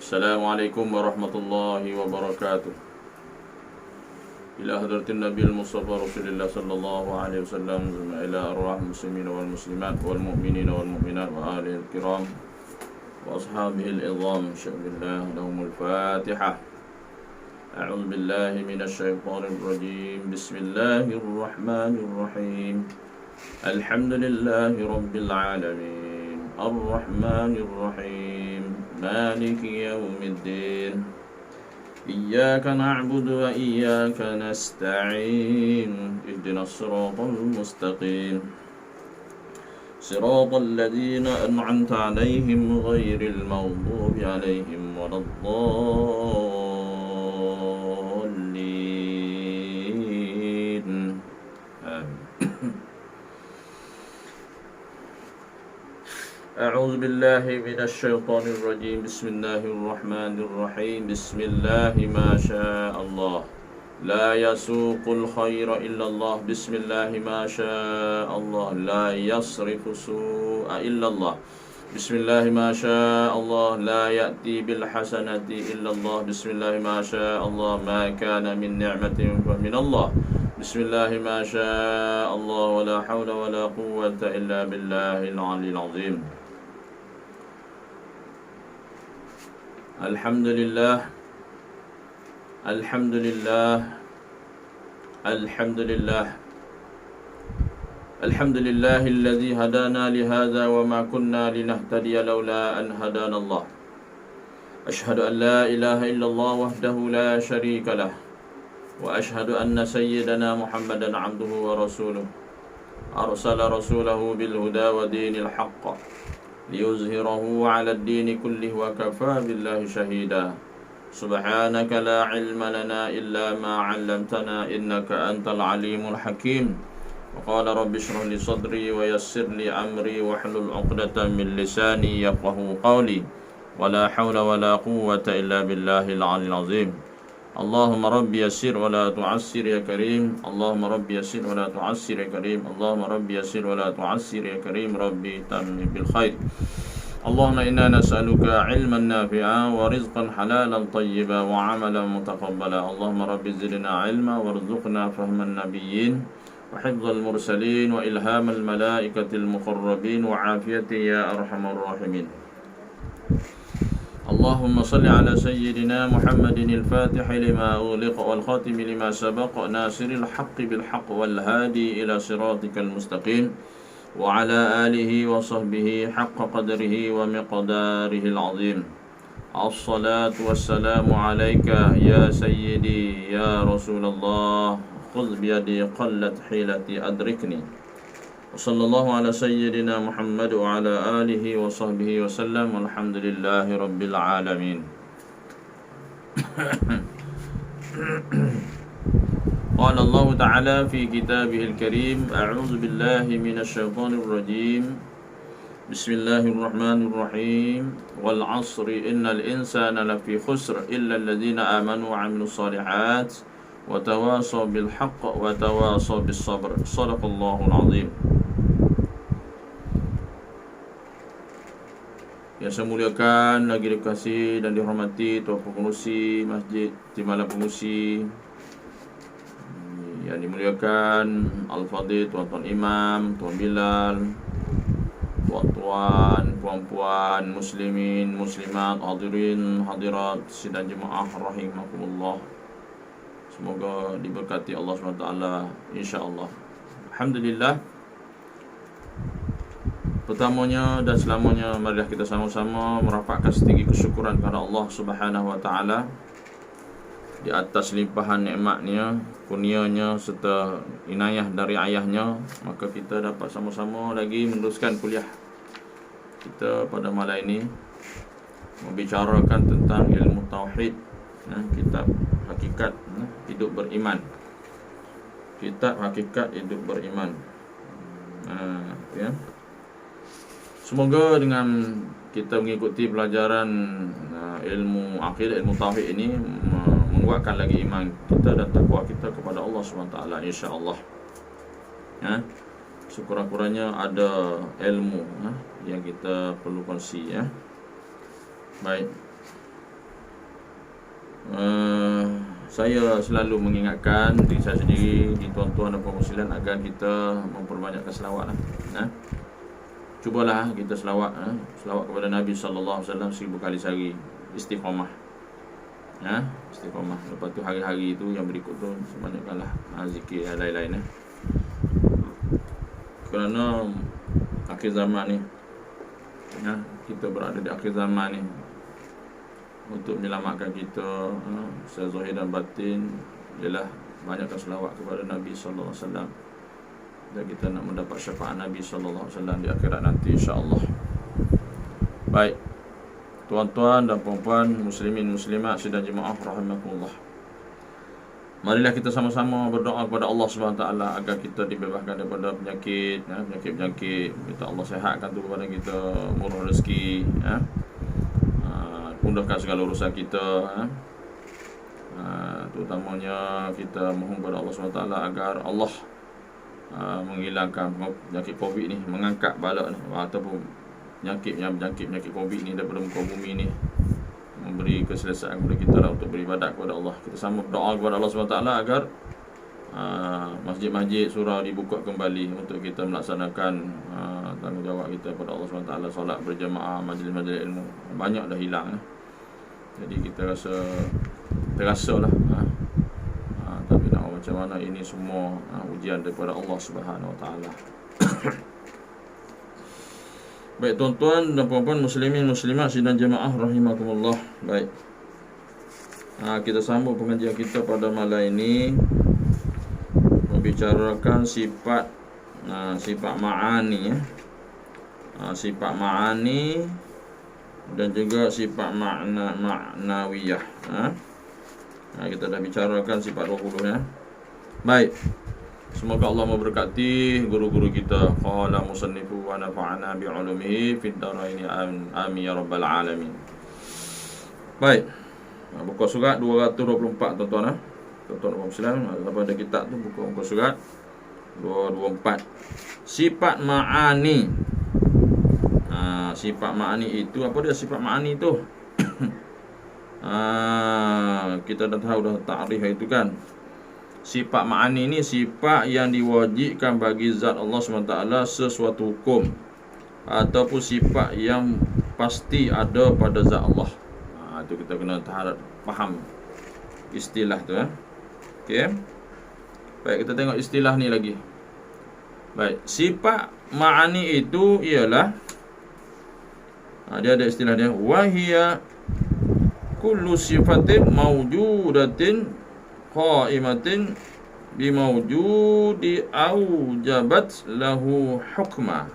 Assalamualaikum warahmatullahi wabarakatuh. Ila hadratin Nabil Mustafa Rasulullah sallallahu alaihi wasallam, ila arwah muslimin wal muslimat wal mu'minin wal mu'minat wa alihi al-kiram wa ashabihi al-idham. Sya'billah lahumul Fatihah. A'udzu billahi minasy syaithanir rajim. Bismillahirrahmanirrahim. Alhamdulillahi rabbil alamin. Ar-Rahmanir Rahim. Maliki yaumiddin. Iyyaka na'budu wa iyyaka nasta'in. Ihdinas siratal mustaqim. Siratal ladzina an'amta 'alaihim ghairil maghdubi 'alaihim waladdallin. أعوذ بالله من الشيطان الرجيم. بسم الله الرحمن الرحيم. بسم الله ما شاء الله لا يسوق الخير إلا الله. بسم الله ما شاء الله لا يصرف السوء إلا الله. بسم الله ما شاء الله لا يأتي بالحسنة إلا الله. بسم الله ما شاء الله ما كان من نعمة فمن الله. بسم الله ما شاء الله ولا حول ولا قوة إلا بالله العلي العظيم. الحمد لله الحمد لله الحمد لله الحمد لله الذي هدانا لهذا وما كنا لنهتدي لولا أن هدانا الله. أشهد أن لا إله إلا الله وحده لا شريك له وأشهد أن سيدنا محمدا عبده ورسوله أرسل رسوله بالهدى ودين الحق ليظهره على الدين كله وكفى بالله شهيدا. سبحانك لا علم لنا إلا ما علمتنا إنك أنت العليم الحكيم. وقال رب اشرح لي صدري ويسر لي أمري واحلل عقدة من لساني يفقهوا قولي ولا حول ولا قوة إلا بالله العلي العظيم. اللهم رب يسر ولا تعسر يا كريم. اللهم رب يسر ولا تعسر يا كريم. اللهم رب يسر ولا تعسر يا كريم. ربي تمم بالخير. اللهم إنا نسألك علما نافعا ورزقا حلالا طيبا وعملا متقبلا. اللهم رب زدنا علما وارزقنا فهم النبيين وحفظ المرسلين وإلهام الملائكة المقربين وعافية يا أرحم الراحمين. اللهم صل على سيدنا محمد الفاتح لما أغلق والخاتم لما سبق ناصر الحق بالحق والهادي إلى صراطك المستقيم وعلى آله وصحبه حق قدره ومقداره العظيم. الصلاة والسلام عليك يا سيدي يا رسول الله. خذ بيدي قلت حيلتي أدركني. وصلى الله على سيدنا محمد وعلى آله وصحبه وسلم والحمد لله رب العالمين. قال الله تعالى في كتابه الكريم. أعوذ بالله من الشيطان الرجيم. بسم الله الرحمن الرحيم. والعصر إن الإنسان لفي خسر إلا الذين آمنوا وعملوا الصالحات وتواصوا بالحق وتواصوا بالصبر. صدق الله العظيم. Yang saya muliakan, lagi dikasihi dan dihormati Tuan Pengerusi Masjid Timbalan Pengerusi, yang dimuliakan Al-Fadhil Tuan-tuan Imam, Tuan Bilal, tuan-tuan, puan-puan, muslimin, muslimat, hadirin, hadirat, sidang jemaah rahimakumullah. Semoga diberkati Allah SWT, insya-Allah. Alhamdulillah. Pertamanya dan selamanya, marilah kita sama-sama merapatkan setinggi kesyukuran kepada Allah Subhanahu wa taala di atas limpahan nikmatnya, kurnianya serta inayah dari ayahnya. Maka kita dapat sama-sama lagi meneruskan kuliah kita pada malam ini, membicarakan tentang ilmu tauhid, kitab hakikat hidup beriman. Kitab hakikat hidup beriman. Ya. Semoga dengan kita mengikuti pelajaran ilmu akidah, ilmu tauhid ini menguatkan lagi iman kita dan takwa kita kepada Allah SWT, insya-Allah. Ya. Sekurang-kurangnya ada ilmu yang kita perlu kongsi, ya. Baik. Saya selalu mengingatkan diri saya sendiri, di tuan-tuan dan puan muslimin, agar kita memperbanyakkan selawat lah. Cubalah kita selawat kepada Nabi sallallahu alaihi wasallam 1000 kali sehari. Istiqamah. Istiqamah. Lepas tu hari-hari itu yang berikut tu banyakkanlah zikir dan lain-lain. Kerana akhir zaman ni, kita berada di akhir zaman ni. Untuk menyelamatkan kita secara zahir dan batin ialah banyakkan selawat kepada Nabi sallallahu alaihi wasallam, dan kita nak mendapat syafaat Nabi sallallahu alaihi wasallam di akhirat nanti, insya-Allah. Baik, tuan-tuan dan puan-puan, muslimin muslimat sidang jemaah rahimakumullah. Marilah kita sama-sama berdoa kepada Allah Subhanahu Wa Taala agar kita dibebaskan daripada penyakit, penyakit-penyakit. Minta Allah sihatkan tu kepada kita, murah rezeki, mudahkan segala urusan kita, terutamanya kita mohon kepada Allah SWT agar Allah menghilangkan penyakit COVID ni, mengangkat bala ni, ataupun penyakit COVID ni daripada muka bumi ni, memberi keselesaan kepada kita lah untuk beribadat kepada Allah. Kita sama berdoa kepada Allah SWT agar masjid-masjid surau dibuka kembali untuk kita melaksanakan tanggungjawab kita kepada Allah SWT, solat berjemaah, majlis-majlis ilmu. Banyak dah hilang, jadi kita terasa lah, tapi nak macam mana, ini semua ujian daripada Allah Subhanahu Wa Taala. Baik tuan-tuan dan puan-puan, muslimin muslimat sidang jemaah rahimakumullah. Baik, kita sambung pengajian kita pada malam ini, membicarakan sifat ma'ani, sifat ma'ani dan juga sifat ma'nawiyah. Kita dah bicarakan sifat 20 . Baik, semoga Allah memberkati guru-guru kita. Qala musannifu wa nafa'ana bi'ulumihi fid dharaini amin ya rabbal alamin. Baik, buka surat 224 tuan-tuan. Tuan-tuan Muslim, apa ada kitab tu, buka surat 224. Sifat ma'ani. Sifat ma'ani itu apa dia? Sifat ma'ani itu kita dah tahu dah ta'rif itu kan. Sifat ma'ani ni sifat yang diwajibkan bagi zat Allah SWT sesuatu hukum, ataupun sifat yang pasti ada pada zat Allah. Itu kita kena faham istilah tu. Okey. Baik, kita tengok istilah ni lagi. Baik, sifat ma'ani itu ialah, dia ada istilah dia, wahiya kullu sifatin mawjudatin qaimatin bimawjudi aujabat lahu hukma.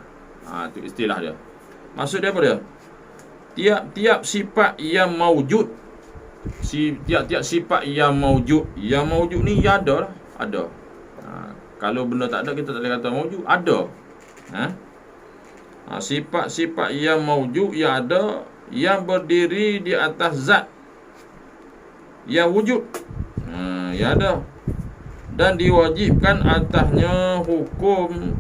Itu istilah dia. Maksud dia apa dia? Tiap-tiap sifat yang mawjud, tiap-tiap sifat yang mawjud ni ya ada lah, ada. Kalau benda tak ada, kita tak boleh kata mawjud, ada. Sifat-sifat yang mawjud, yang ada, yang berdiri di atas zat yang wujud, yang ada, dan diwajibkan atasnya hukum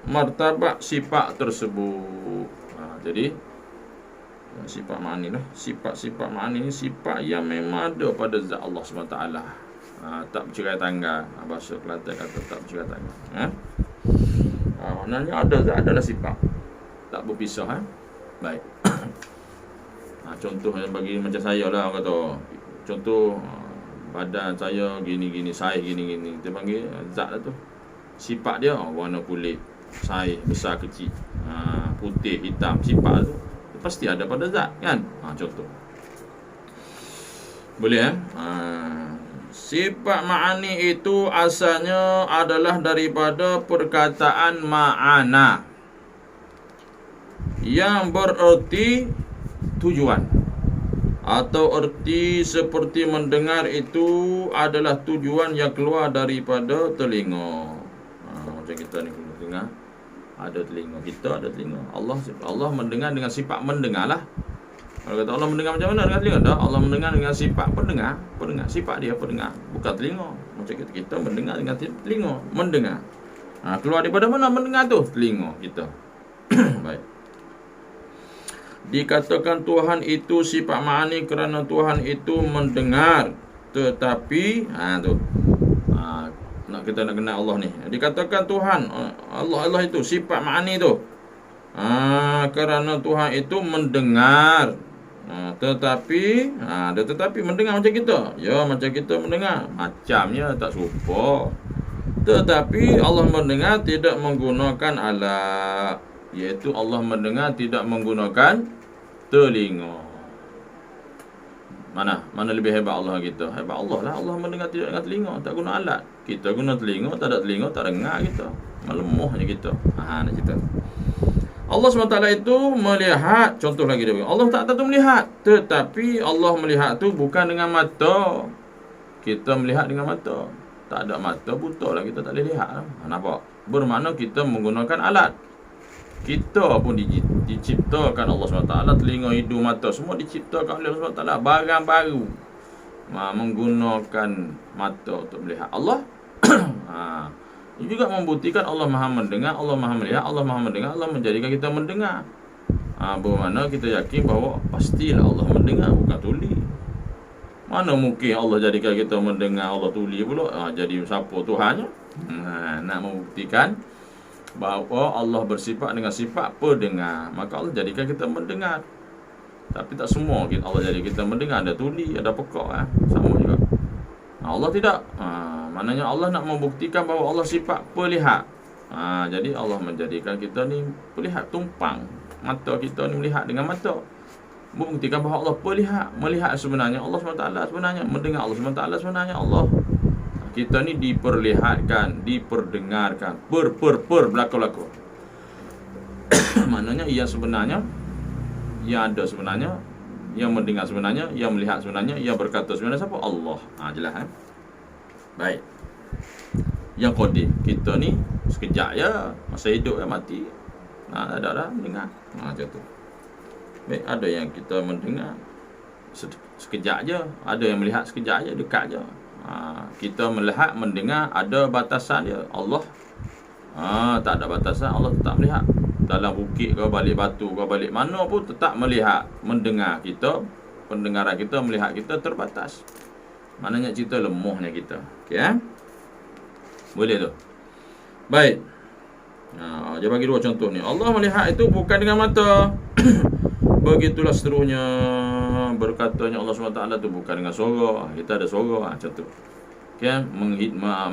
martabat sifat tersebut. Jadi sifat ma'ani lah, sifat-sifat ma'ani ni sifat yang memang ada pada zat Allah SWT. Tak bercerai tanggal, bahasa Kelantan kata tak bercerai tanggal. Maknanya ada zat, adalah sifat, tak berpisah. Baik. Contoh yang bagi macam saya lah, orang kata contoh, badan saya gini-gini, saiz gini-gini, kita panggil zat lah tu. Sifat dia warna kulit, saiz besar kecil, putih hitam, sifat tu pasti ada pada zat kan. Contoh boleh sifat ma'ani itu asalnya adalah daripada perkataan ma'ana yang bererti tujuan, atau erti seperti mendengar itu adalah tujuan yang keluar daripada telinga. Macam kita ni dengar, ada telinga, kita ada telinga. Allah mendengar dengan sifat mendengar lah. Kalau kata Allah mendengar macam mana dengan telinga? Tak, Allah mendengar dengan sifat pendengar. Sifat dia pendengar, bukan telinga. Macam kita mendengar dengan telinga, mendengar. Keluar daripada mana mendengar tu? Telinga kita. Baik. Dikatakan Tuhan itu sifat ma'ani kerana Tuhan itu mendengar. Tetapi kita nak kenal Allah ni. Dikatakan Tuhan Allah itu sifat ma'ani tu. Kerana Tuhan itu mendengar. Tetapi mendengar macam kita. Ya, macam kita mendengar. Macamnya tak serupa. Tetapi Allah mendengar tidak menggunakan alat, iaitu Allah mendengar tidak menggunakan telinga. Mana lebih hebat Allah kita? Hebat Allah lah. Allah mendengar tidak dengan telinga, tak guna alat. Kita guna telinga, tak ada telinga, tak dengar kita. Melemahnya kita. Nak cerita. Allah SWT itu melihat. Contoh lagi dia. Allah tak tentu melihat, tetapi Allah melihat tu bukan dengan mata. Kita melihat dengan mata. Tak ada mata, buta lah, kita tak boleh lihat lah. Nampak? Bermakna kita menggunakan alat. Kita pun diciptakan Allah SWT. Telinga, hidung, mata, semua diciptakan oleh Allah SWT. Barang baru menggunakan mata untuk melihat. Allah ini juga membuktikan Allah Maha mendengar, Allah Maha melihat, Allah Maha mendengar. Allah menjadikan kita mendengar. Bermakna kita yakin bahawa pastilah Allah mendengar, bukan tuli. Mana mungkin Allah jadikan kita mendengar, Allah tuli pula. Jadi siapa Tuhannya? Nak membuktikan bahawa Allah bersifat dengan sifat pendengar, maka Allah jadikan kita mendengar. Tapi tak semua Allah jadi kita mendengar. Ada tuli, ada pekak, sama juga. Allah tidak. Maknanya Allah nak membuktikan bahawa Allah sifat pelihat. Jadi Allah menjadikan kita ni pelihat, tumpang. Mata kita ni melihat dengan mata, membuktikan bahawa Allah pelihat. Melihat sebenarnya Allah SWT sebenarnya, mendengar Allah SWT sebenarnya Allah. Kita ni diperlihatkan, diperdengarkan, berlaku. Maknanya yang sebenarnya, yang ada sebenarnya, yang mendengar sebenarnya, yang melihat sebenarnya, yang berkata sebenarnya siapa? Allah. Jelas Baik. Yang qadim, kita ni sekejap je, masa hidup mati. Ada dah mendengar. Macam tu. Baik, ada yang kita mendengar sekejap je, ada yang melihat sekejap je, dekat je. Kita melihat, mendengar, ada batasan dia. Allah tak ada batasan. Allah tetap melihat. Dalam bukit ke, balik batu ke, balik mana pun tetap melihat, mendengar kita. Pendengaran kita, melihat kita terbatas. Maknanya cerita lemahnya kita. Okey, boleh tu. Baik. Dia bagi dua contoh ni. Allah melihat itu bukan dengan mata. Begitulah seterusnya. Berkatanya Allah SWT tu bukan dengan suara. Kita ada suara, macam tu. Okay?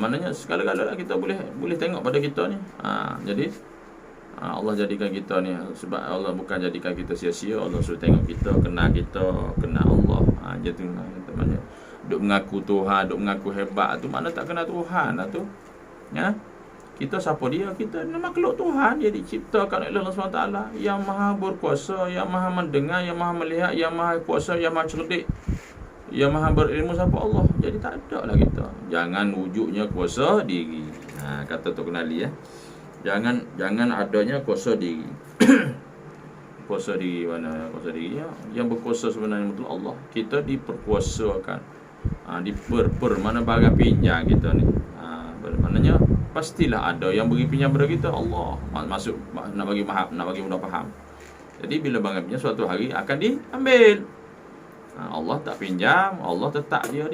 Maknanya segala-galanya kita boleh tengok pada kita ni. Jadi Allah jadikan kita ni, sebab Allah bukan jadikan kita sia-sia. Allah suruh tengok kita, kenal Allah. Jadi maknanya duk mengaku Tuhan, duk mengaku hebat tu mana tak kenal Tuhan lah tu. Ya. Kita siapa dia? Kita ni makhluk Tuhan. Dia diciptakan oleh Allah SWT yang maha berkuasa, yang maha mendengar, yang maha melihat, yang maha kuasa, yang maha cerdik, yang maha berilmu. Siapa? Allah. Jadi tak ada lah kita. Jangan wujudnya kuasa diri. Kata tu kenali Jangan adanya kuasa diri. Kuasa diri mana? Kuasa diri yang berkuasa sebenarnya betul Allah. Kita diperkuasakan. Mana barang pinjam kita ni. Maknanya pastilah ada yang beri pinjam pada kita, Allah. Masuk nak bagi mudah faham. Jadi bila barang pinjam suatu hari akan diambil. Allah tak pinjam, Allah tetap dia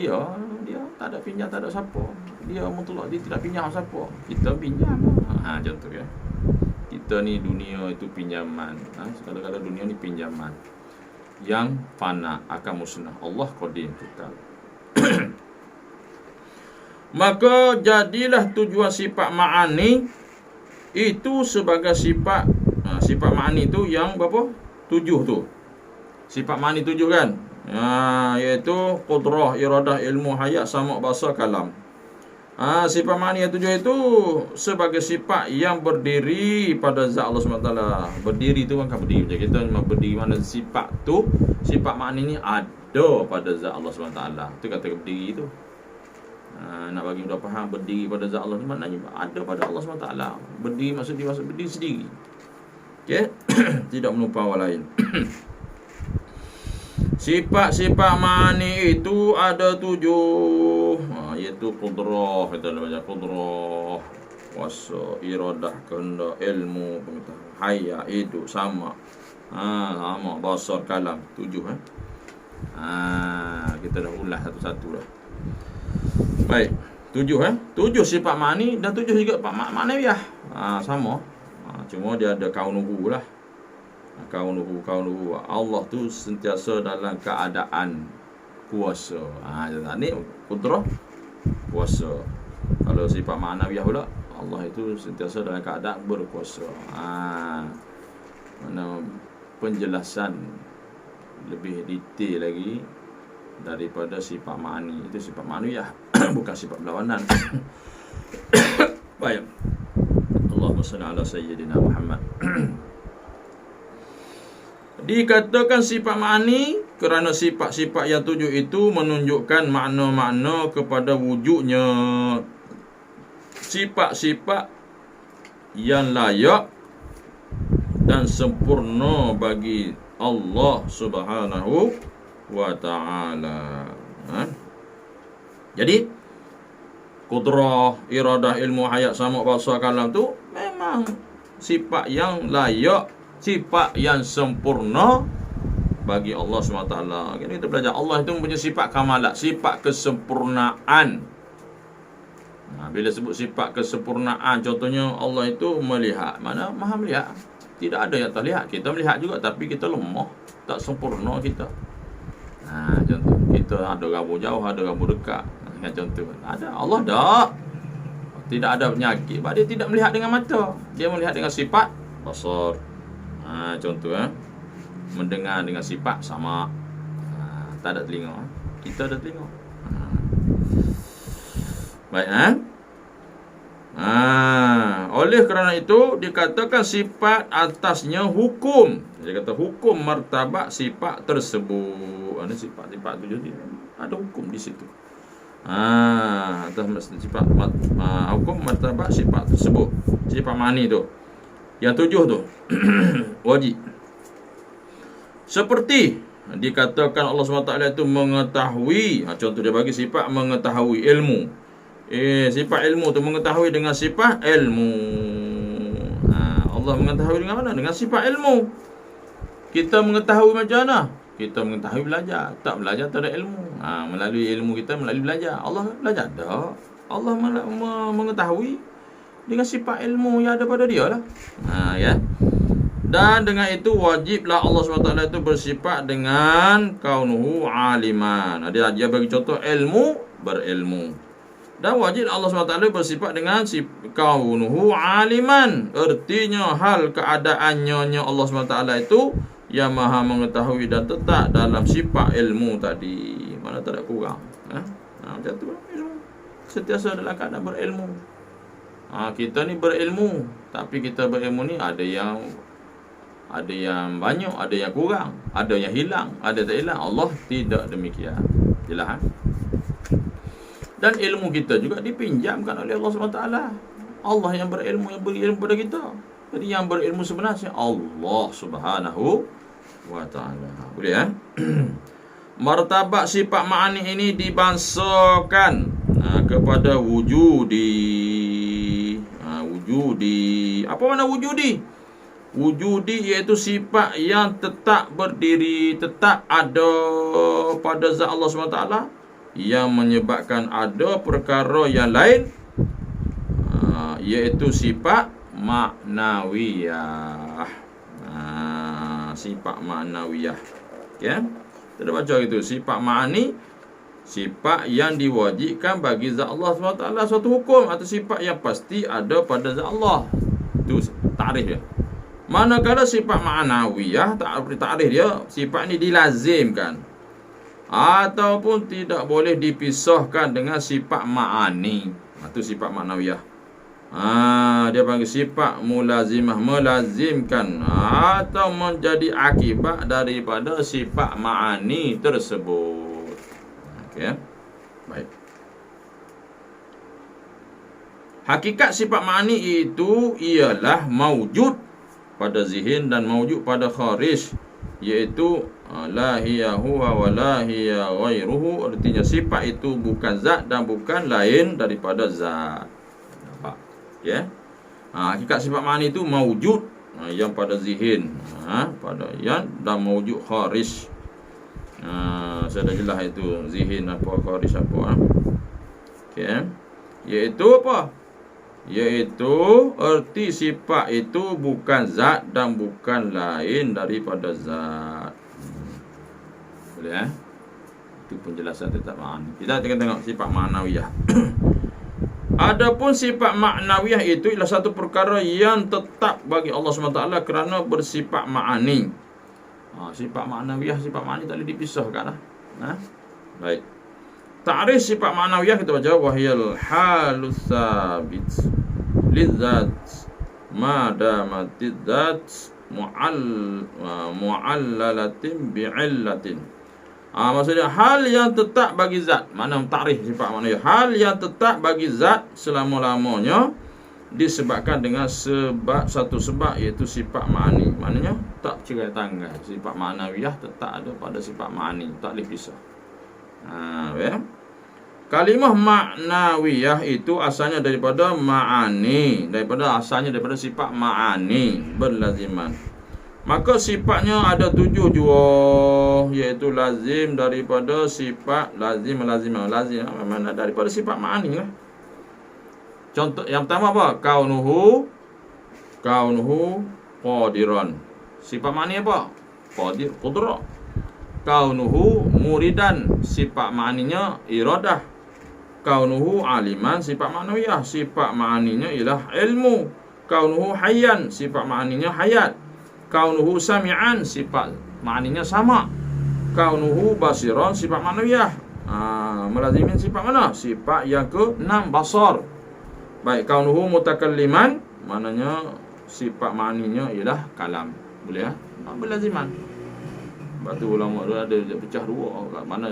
tak ada pinjam, tak ada siapa. Dia mutlak, dia tidak pinjam siapa. Kita pinjam. Macam tu ya. Kita ni dunia itu pinjaman. Segala-gala dunia ni pinjaman yang fana, akan musnah. Allah qadim kekal. Maka jadilah tujuan sifat ma'ani itu sebagai sifat ma'ani tu yang berapa? 7 tu. Sifat ma'ani 7 kan? Iaitu qudrah, iradah, ilmu, hayat, sama, bahasa, kalam. Sifat ma'ani yang 7 itu sebagai sifat yang berdiri pada zat Allah SWT. Berdiri tu kan berdiri macam kita, memang berdiri mana sifat tu. Sifat ma'ani ni ada pada zat Allah SWT. Itu kata berdiri tu. Nak bagi mudah faham, berdiri pada zat Allah ni maknanya ada pada Allah SWT. Berdiri maksud dia berdiri sendiri. Okey. Tidak menumpang orang lain. Sifat-sifat ma'ani itu ada 7. Iaitu qudrah, kita dah baca qudrah, kuasa, iradah, kehendak, ilmu, pengetahuan, hayat, hidup, sama, Sama basar kalam 7 kita dah ulas satu-satu dah. Baik, 7 sifat ma'ani dan 7 juga ma'nawiyah. Sama. Cuma dia ada kaunuhu lah. Kaunuhu Allah tu sentiasa dalam keadaan kuasa. Ni kudrah kuasa. Kalau sifat ma'nawiyah pula, Allah itu sentiasa dalam keadaan berkuasa. Mana penjelasan lebih detail lagi daripada sifat ma'ani. Itu sifat ma'nawiyah, bukan sifat berlawanan. Baik. Allahumma salli ala sayyidina Muhammad. Dikatakan sifat ma'ani kerana sifat-sifat yang 7 itu menunjukkan makna-makna kepada wujudnya sifat-sifat yang layak dan sempurna bagi Allah Subhanahu wa ta'ala. Jadi kudrah, iradah, ilmu, hayat, sama, basar, kalam tu memang sifat yang layak, sifat yang sempurna bagi Allah SWT. Kita belajar Allah itu mempunyai sifat kamalat, sifat kesempurnaan. Bila sebut sifat kesempurnaan, contohnya Allah itu melihat. Mana maha melihat? Tidak ada yang tak lihat. Kita melihat juga, tapi kita lemah, tak sempurna kita. Contoh, kita ada gambar jauh, ada gambar dekat. Contoh, ada Allah tak. Tidak ada penyakit, sebab dia tidak melihat dengan mata. Dia melihat dengan sifat basar. Contoh, mendengar dengan sifat sama. Tak ada telinga. Kita ada telinga. Baik, oleh kerana itu dikatakan sifat atasnya hukum. Dia kata hukum martabat sifat tersebut. Ada sifat-sifat tu jadi ada hukum di situ. Atas sifat hukum martabat sifat tersebut. Sifat ma'ani tu. Yang 7 tu wajib. Seperti dikatakan Allah SWT itu mengetahui. Contoh dia bagi sifat mengetahui ilmu. Sifat ilmu tu mengetahui dengan sifat ilmu. Allah mengetahui dengan mana? Dengan sifat ilmu. Kita mengetahui macam mana? Kita mengetahui belajar. Tak belajar tak ada ilmu. Melalui ilmu kita, melalui belajar. Allah belajar tak? Allah mengetahui dengan sifat ilmu yang ada pada dia lah. Ya. Dan dengan itu wajiblah Allah SWT itu bersifat dengan kaunuhu aliman. Dia bagi contoh ilmu, berilmu. Dan wajib Allah SWT bersifat dengan kaunuhu aliman. Artinya hal keadaannya Allah SWT itu yang maha mengetahui dan tetap dalam sifat ilmu tadi. Mana tak ada kurang. Macam tu lah. Sentiasa dalam keadaan berilmu. Kita ni berilmu, tapi kita berilmu ni ada yang banyak, ada yang kurang, ada yang hilang, ada tak hilang. Allah tidak demikian. Jelas. Dan ilmu kita juga dipinjamkan oleh Allah SWT. Allah yang berilmu, yang beri ilmu pada kita. Jadi yang berilmu sebenarnya Allah Subhanahu wa ta'ala. Boleh martabat sifat ma'ani ini dibangsakan kepada wujudi. Wujudi. Apa makna wujudi? Wujudi iaitu sifat yang tetap berdiri, tetap ada pada zat Allah SWT, yang menyebabkan ada perkara yang lain, iaitu sifat ma'nawiyah. Sifat ma'nawiyah. Okay? Kita baca gitu. Sifat ma'ani, sifat yang diwajibkan bagi zat Allah SWT, suatu hukum atau sifat yang pasti ada pada zat Allah. Itu takrif dia. Manakala sifat ma'nawiyah, takrif dia, sifat ni dilazimkan ataupun tidak boleh dipisahkan dengan sifat ma'ani. Itu sifat ma'nawiyah. Dia panggil sifat mulazimah, melazimkan atau menjadi akibat daripada sifat ma'ani tersebut. Okey. Baik. Hakikat sifat ma'ani itu ialah maujud pada zihin dan maujud pada kharij, iaitu la hiya huwa wa la hiya ghairuhu. Artinya sifat itu bukan zat dan bukan lain daripada zat. Nampak? Ya. Hakikat sifat ma'ani itu maujud yang pada zihin, pada yang dan mawjud kharij. Saya dah jelas itu zihin apa, kharij apa. Okey. Iaitu apa? Iaitu erti sifat itu bukan zat dan bukan lain daripada zat. Boleh Itu penjelasan tetap ma'ani. Kita tengok sifat ma'nawiyah. Adapun sifat ma'nawiyah itu ialah satu perkara yang tetap bagi Allah SWT kerana bersifat ma'ani. Sifat ma'nawiyah, sifat ma'ani tak boleh dipisahkan lah. Baik. Ta'rif sifat ma'nawiyah kita baca wahyal halus sabit lidzat ma damatid zat mu'allalatin bi'illatin. Maksudnya hal yang tetap bagi zat. Mana ta'rif sifat ma'nawiyah? Hal yang tetap bagi zat selama-lamanya disebabkan dengan satu sebab, iaitu sifat ma'ani. Maknanya tak cerai tanggal. Sifat ma'nawiyah tetap ada pada sifat ma'ani, tak boleh pisah. Kalimah ma'nawiyah itu asalnya daripada ma'ani, asalnya daripada sifat ma'ani berlaziman. Maka sifatnya ada 7 jua, iaitu lazim daripada sifat lazim mana daripada sifat ma'ani lah. Contoh yang pertama apa? Kaunuhu qadiran. Sifat ma'ani apa? Qadir, qudrah. Kaunuhu muridan, sifat ma'aninya iradah. Kaunuhu aliman, sifat ma'nawiyah, sifat ma'aninya ialah ilmu. Kaunuhu hayyan, sifat ma'aninya hayat. Kaunuhu sami'an, sifat ma'aninya sama. Kaunuhu basiran, sifat ma'nawiyah. Melazimin sifat mana? Sifat yang ke-6, basar. Baik, kaunuhu mutakalliman, maknanya sifat ma'aninya ialah kalam. Boleh berlaziman. Sebab tu ulama tu ada pecah dua. Kat mana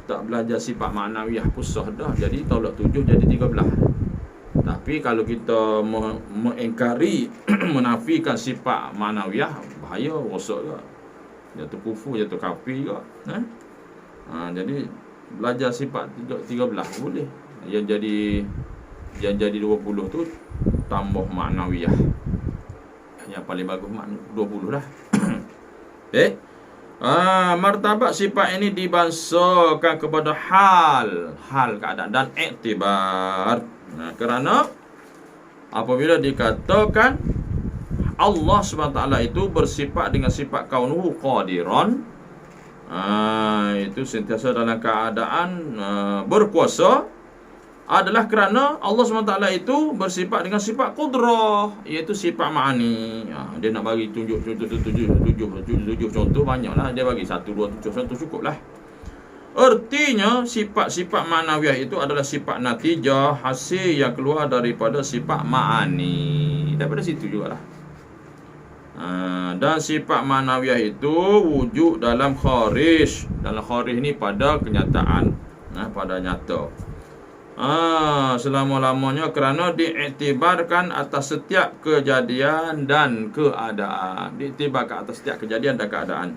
tak belajar sifat ma'nawiyah pusah dah, jadi tolak 7 jadi 13. Tapi kalau kita mengingkari menafikan sifat ma'nawiyah, bahaya, rosak juga. Jatuh kufur, jatuh kafir juga. Jadi belajar sifat 13 boleh. Yang jadi 20 tu tambah ma'nawiyah. Yang paling bagus 20 lah. Martabat sifat ini dibangsakan kepada hal keadaan dan iktibar. Kerana apabila dikatakan Allah SWT itu bersifat dengan sifat kaunuhu qadiran, itu sentiasa dalam keadaan berkuasa, adalah kerana Allah SWT itu bersifat dengan sifat qudrah, iaitu sifat ma'ani. Dia nak bagi tunjuk contoh banyaklah. Dia bagi 1, 2, 7 contoh cukup lah. Artinya sifat-sifat ma'nawiyah itu adalah sifat natijah, hasil yang keluar daripada sifat ma'ani. Daripada situ jugalah. Dan sifat ma'nawiyah itu wujud dalam kharij. Dalam kharij ni pada kenyataan, pada nyata. Selama-lamanya kerana diiktibarkan atas setiap kejadian dan keadaan. Diiktibarkan atas setiap kejadian dan keadaan.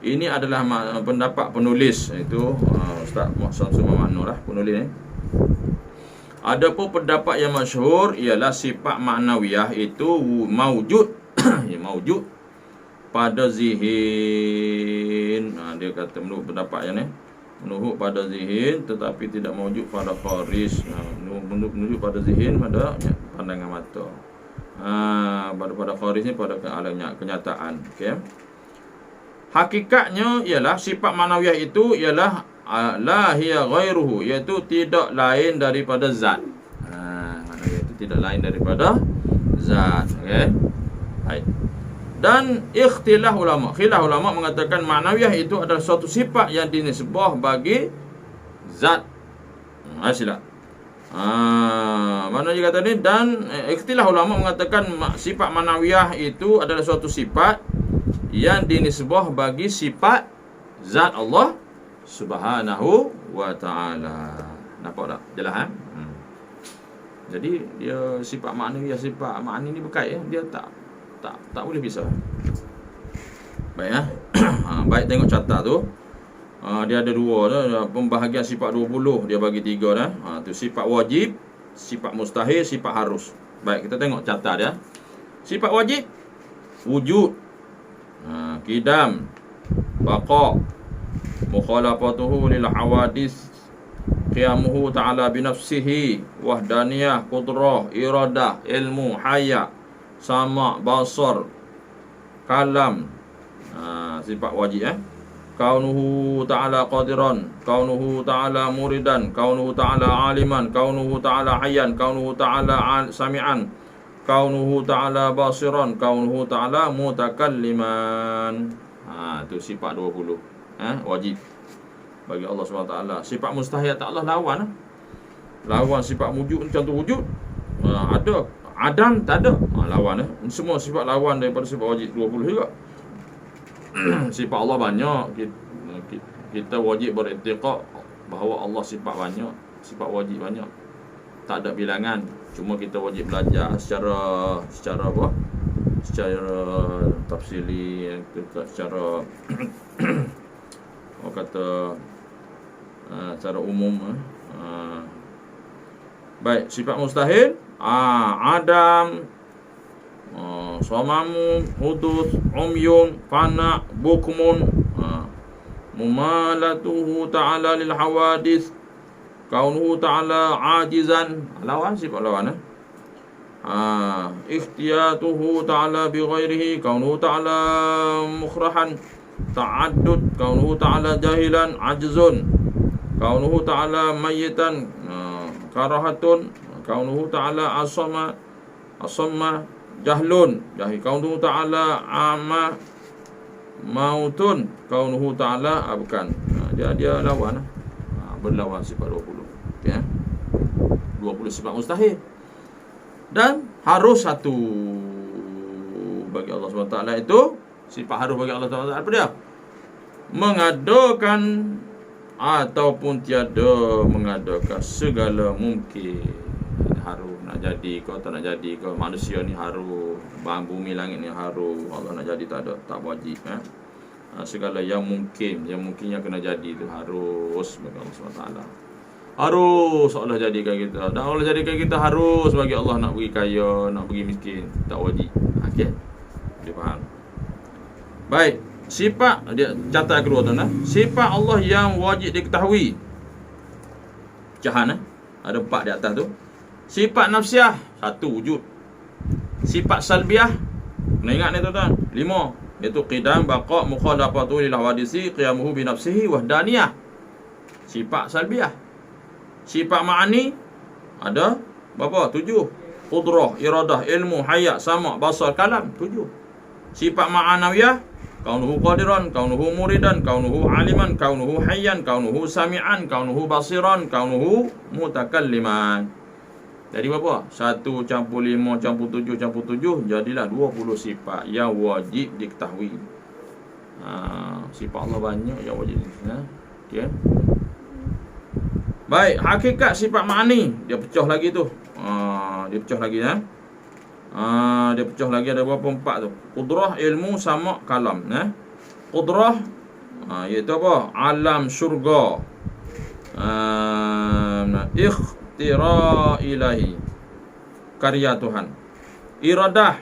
Ini adalah pendapat penulis, itu Ustaz Muhammad Samsul Nur lah penulis ni. Adapun pendapat yang masyhur ialah sifat ma'nawiyah itu maujud maujud pada zihin. Dia kata menurut pendapat yang ni, menurut pada zihin tetapi tidak mewujud pada kharij. Menunjuk pada zihin pada pandangan mata. Pada kharij ni pada alamnya kenyataan. Okey. Hakikatnya ialah sifat ma'nawiyah itu ialah la hiya ghairuhu, iaitu tidak lain daripada zat. Ma'nawiyah itu tidak lain daripada zat. Okey. Baik. Dan khilaf ulama mengatakan ma'nawiyah itu adalah suatu sifat yang dinisbah bagi zat. Silap. Mana dia kata ni? Dan ikhtilaf ulama mengatakan sifat ma'nawiyah itu adalah suatu sifat yang dinisbah bagi sifat zat Allah Subhanahu wa ta'ala. Nampak tak? Jelas Jadi dia sifat ma'nawiyah, sifat ma'ani ni berkait dia tak boleh pisah. Baik baik, tengok catat tu. Dia ada dua dah. Pembahagian sifat 20 dia bagi 3 dah. Tu sifat wajib, sifat mustahil, sifat harus. Baik, kita tengok catat dia. Sifat wajib wujud, qidam, baqa, mukhalafatuhu lil hawadis, qiyamuhu ta'ala binafsihi, wahdaniyah, qudrah, iradah, ilmu, haya, sama, basar, kalam. Sifat wajib kaunuhu ta'ala qadiran, kaunuhu ta'ala muridan, kaunuhu ta'ala aliman, kaunuhu ta'ala hayyan, kaunuhu ta'ala sami'an, kaunuhu ta'ala basiran, kaunuhu ta'ala mutakalliman. Itu sifat 20 wajib bagi Allah SWT. Sifat mustahil tak Allah lawan. Lawan sifat wujud, macam tu wujud ada, adam tak ada, lawan. Semua sifat lawan daripada sifat wajib 20 juga. Sifat Allah banyak, kita wajib beriktiqad bahawa Allah sifat banyak, sifat wajib banyak, tak ada bilangan. Cuma kita wajib belajar secara apa? Secara tafsili, secara orang kata secara umum. Baik, sifat mustahil adam, samamun, hudus, umyun, fana, bukmun, mumalatuhu ta'ala lil hawadis, kaunuhu ta'ala ajizan, lawan sifat lawan. Ikhtiyatuhu ta'ala bi ghairihi, kaunuhu ta'ala mukhrahan, ta'addud, kaunuhu ta'ala jahilan, ajzun, kaunuhu ta'ala mayyitan, karahatun, kaunuhu ta'ala asamma, jahlun, kaunuhu ta'ala amma, mautun, kaunuhu ta'ala abkan. Dia lawan, berlawan sifat 20. Okay, 20 sifat mustahil. Dan harus satu bagi Allah SWT itu, sifat harus bagi Allah SWT apa dia? Mengadakan ataupun tiada mengadakan segala mungkin. Haru nak jadi kau, tak nak jadi kau, manusia ni haru, bumi langit ni haru, Allah nak jadi tak ada, tak wajib. Segala yang mungkin yang kena jadi itu harus bagi Allah SWT. Harus Allah jadikan kita, dan Allah jadikan kita harus bagi Allah nak bagi kaya, nak bagi miskin, tak wajib. Okey, boleh faham? Baik, sifat dia catat kedua tu sifat Allah yang wajib diketahui. Jahan ada 4 di atas tu. Sifat nafsiah, 1 wujud. Sifat salbiah, kena ingat ni tuan-tuan, 5, iaitu qidam, baqa, mukhalafatu lil hawadisi, qiyamuhu bi nafsihi, wahdaniyah. Sifat salbiah. Sifat ma'ani ada berapa? 7. Qudrah, iradah, ilmu, haya, sama, basar, kalam, 7. Sifat ma'anawiyah, kaunuhu qadiran, kaunuhu muridan, kaunuhu aliman, kaunuhu hayyan, kaunuhu sami'an, kaunuhu basiran, kaunuhu mutakalliman. Jadi berapa? 1 campur 5 campur 7 campur 7, jadilah 20 sifat yang wajib diketahui. Sifat Allah banyak yang wajib. Okey. Baik, hakikat sifat ma'ani dia pecah lagi tu. Dia pecah lagi dia pecah lagi, ada berapa? 4 tu. Qudrah, ilmu, sama, kalam. Qudrah iaitu apa? Alam syurga. Ikhtira ilahi, karya Tuhan. Iradah,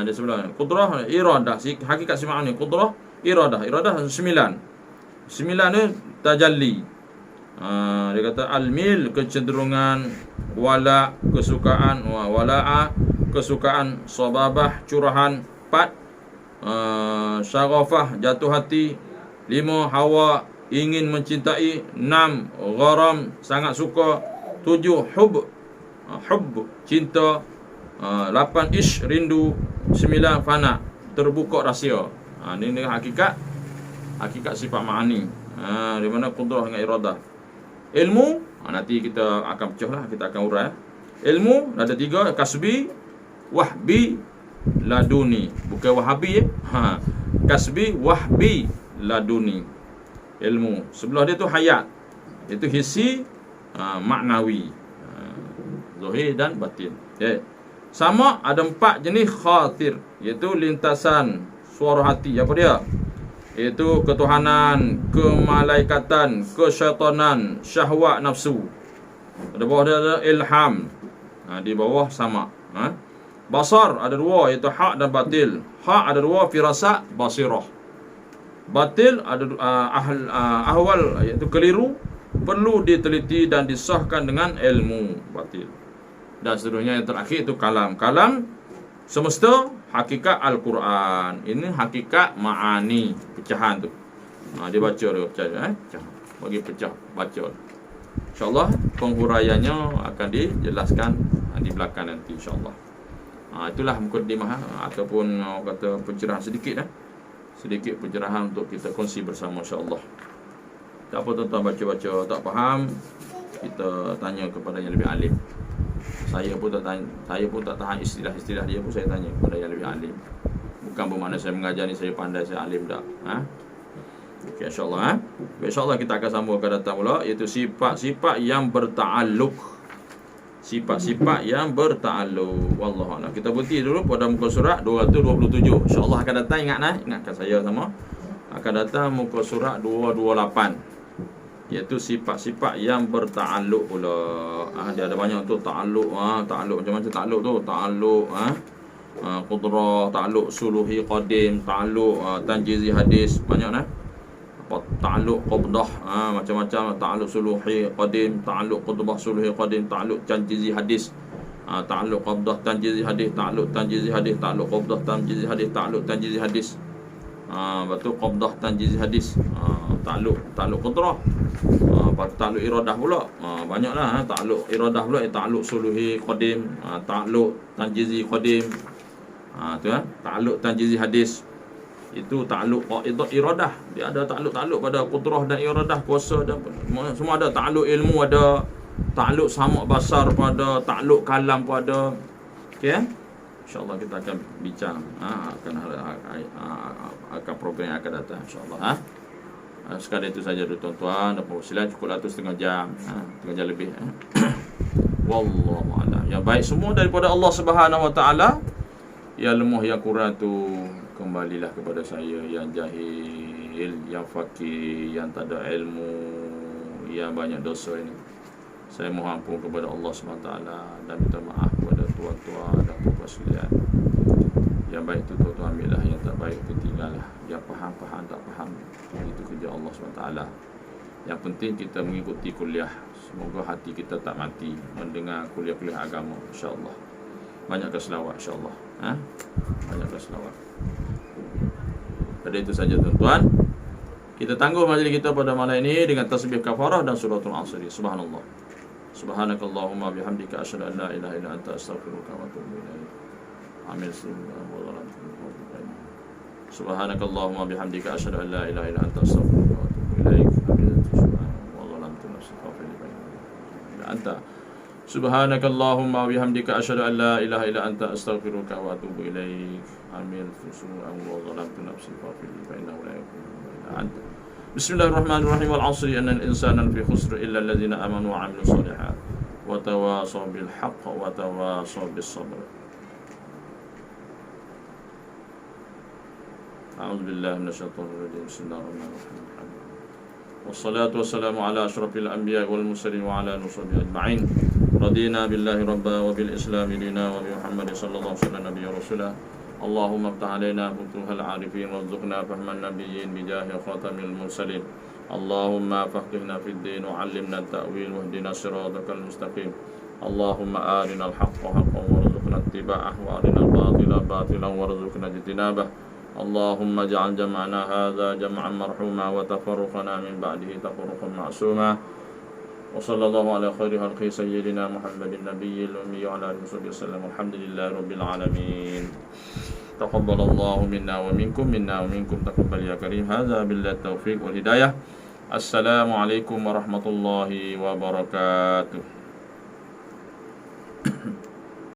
dia sebelah ni. Qudrah, iradah, hakikat sifat ma'ani. Qudrah, iradah 9. 9 ni tajalli. Dia kata al-mil, kecenderungan, wala, kesukaan, wala'a, kesukaan, sababah, curahan, 4, syarafah, jatuh hati, 5, hawa, ingin mencintai, 6, gharam, sangat suka, 7, hub, cinta, 8, ish, rindu, 9, fana, terbuka rahsia. Ini hakikat sifat ma'ani. Di mana qudrah dengan iradah. Ilmu, nanti kita akan pecah lah, kita akan urai. Ilmu ada 3, kasbi, wahbi, laduni. Bukan wahabi kasbi, wahbi, laduni. Ilmu. Sebelah dia tu hayat, itu hissi, maknawi, zahir dan batin. Sama ada 4 jenis khatir, iaitu lintasan suara hati. Apa dia? Iaitu ketuhanan, kemalaikatan, kesyaitanan, syahwat nafsu. Di bawah dia ada ilham. Di bawah sama. Basar ada dua, iaitu hak dan batil. Hak ada dua, firasat, basirah. Batil ada ahwal, iaitu keliru, perlu diteliti dan disahkan dengan ilmu batil. Dan seterusnya yang terakhir itu kalam. Kalam semesta hakikat Al-Quran. Ini hakikat ma'ani, pecahan tu. Dia baca dia pecah, bagi pecah baca. InsyaAllah penghuraiannya akan dijelaskan di belakang nanti insyaAllah. Itulah mukaddimah ataupun kata pencerahan sedikit sedikit pencerahan untuk kita kongsi bersama insyaAllah. Tak apa tuan-tuan baca-baca tak faham, kita tanya kepada yang lebih alim. Saya pun tak tahan istilah-istilah dia pun saya tanya kepada yang lebih alim. Bukan bermakna saya mengajar ni saya pandai, saya alim tak. Okey, insyaAllah. InsyaAllah kita akan sambung akan datang pula, iaitu sifat-sifat yang berta'alluq. Sifat-sifat yang berta'alluq. Wallahualam. Kita berhenti dulu pada muka surat 227. InsyaAllah akan datang, ingatkan saya sama. Akan datang muka surat 228, iaitu sifat-sifat yang berta'alluq pula. Dia ada banyak tu ta'alluq. Ta'alluq macam-macam ta'alluq tu. Ta'alluq qudrah, ta'alluq suluhi qadim, ta'alluq tanjizi hadis, banyak ta'alluq qabdah, macam-macam ta'alluq suluhi qadim, ta'alluq qudbah suluhi qadim, ta'alluq tanjizi hadis, ta'alluq qabdah tanjizi hadis, ta'alluq tanjizi hadis, ta'alluq qabdah tanjizi hadis, ta'alluq tanjizi hadis. Betul, qabdah tanjizi hadis, ta'alluq qudrah, ta'alluq iradah pula. Banyaklah ta'alluq iradah pula, ta'alluq suluhi qadim, ta'alluq tanjizi qadim. Ta'alluq tanjizi hadis itu ta'alluq iradah. Dia ada ta'alluq pada qudrah dan iradah, kuasa dan semua ada. Ta'alluq ilmu ada, ta'alluq sama' basar pada, ta'alluq kalam pada. Okey, InsyaAllah kita akan bincang akan program yang akan datang insyaAllah. Sekadar itu saja dulu tuan-tuan. Dan persilahan cukuplah tu setengah jam, setengah jam lebih. Wallahu a'lam. Yang baik semua daripada Allah Subhanahu Wa Taala. Yang lemah yang kurang tu kembalilah kepada saya yang jahil, yang fakir, yang tak ada ilmu, yang banyak dosa ini. Saya mohon ampun kepada Allah SWT dan minta maaf kepada tuan-tuan dan puan-puan sekalian. Yang baik itu tuan-tuan ambillah, yang tak baik itu tinggallah. Yang faham, tak faham, itu kerja Allah SWT. Yang penting kita mengikuti kuliah. Semoga hati kita tak mati mendengar kuliah-kuliah agama, insyaAllah. Banyakkan selawat insyaAllah. Banyakkan selawat. Pada itu saja tuan-tuan. Kita tangguh majlis kita pada malam ini dengan tasbih kafarah dan suratul Asr. Subhanallah. Subhanakallahumma bihamdika asyhadu an la ilaha illa anta astaghfiruka wa atubu ilaik. Amin. Subhanakallahumma bihamdika asyhadu an la ilaha illa anta astaghfiruka wa atubu ilaik. Amin. Wa zalamtu nafsi faghfir li anta. Subhanakallahumma bihamdika asyhadu an la ilaha illa anta astaghfiruka wa atubu ilaik. Amin. Wa zalamtu nafsi faghfir li anta. Bismillahirrahmanirrahim. Wal 'asri innal insana lafi khusr illa alladhina amanu wa 'amilus shalihat wa tawasaw bil haqq wa tawasaw bis sabr. A'udzu billahi minasyaitonir rajim. Bismillahirrahmanirrahim. Wassalatu wassalamu ala asyrafil anbiya'i wal mursalin wa ala nusubi ajma'in. Radina billahi rabba wa bil islami dina wa bi Muhammadin sallallahu alaihi wasallam nabiyya rasulah. Allahumma aftah alaina futuhal arifin warzuqna fahman nabiyyin bijahi khatamil mursalin. Allahumma faqihna fid din wa 'allimna at-ta'wil wahdina siratal mustaqim. Allahumma arina al-haqqa haqqan warzuqna ittiba'ah wa arina al-batila batilan warzuqna ijtinabah. Allahumma ja'al jam'ana hadza jam'an marhuma wa tafarruqana min ba'dihi tafarruqan ma'suma. Wa sallallahu ala khairi khalqi sayyidina Muhammadin nabiyil ummi wa ala alihi wasallam. Alhamdulillahi rabbil alamin. Taqabbalallahu minna wa minkum taqabbal ya karim. Hadza billahi taufiq wal hidayah. Assalamualaikum warahmatullahi wabarakatuh.